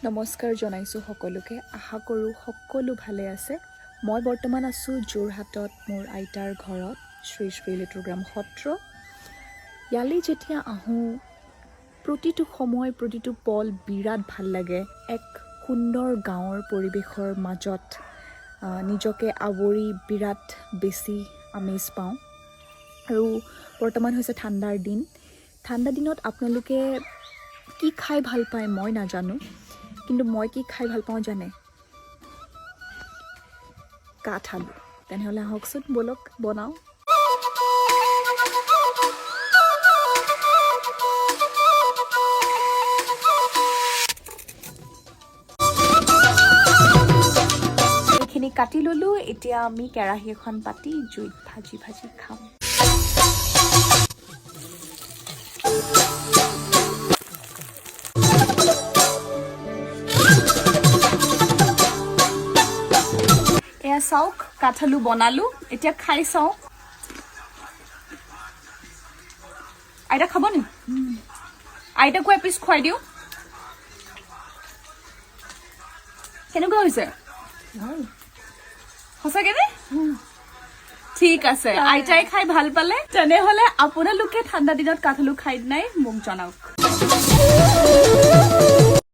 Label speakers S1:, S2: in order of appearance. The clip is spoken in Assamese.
S1: নমস্কাৰ জনাইছোঁ সকলোকে আশা কৰোঁ সকলো ভালে আছে মই বৰ্তমান আছোঁ যোৰহাটত মোৰ আইতাৰ ঘৰত শ্ৰী শ্ৰী লিটুগ্ৰাম সত্ৰ ইয়ালৈ যেতিয়া আহোঁ প্ৰতিটো সময় প্ৰতিটো পল বিৰাট ভাল লাগে এক সুন্দৰ গাঁৱৰ পৰিৱেশৰ মাজত নিজকে আৱৰি বিৰাট বেছি আমেজ পাওঁ আৰু বৰ্তমান হৈছে ঠাণ্ডাৰ দিনত আপোনালোকে কি খাই ভাল পায় মই নাজানো কিন্তু মই কি খাই ভাল পাওঁ জানে কাঠআলু তেনেহলে আহকচোন বলক বনাও এইখিনি কাটি ললো এতিয়া আমি কেৰাহী এখন পাতি জুইত ভাজি খাম এয়া চাওক কাঠআলু বনালো এতিয়া খাই চাও আইতা খাব নি আইতাকো এপিচ খুৱাই দিও কেনেকুৱা হৈছে সঁচাকে নে ঠিক আছে আইতাই খাই ভাল পালে তেনেহলে আপোনালোকে ঠাণ্ডা দিনত কাঠআলু খাই নাই মোক জনাওক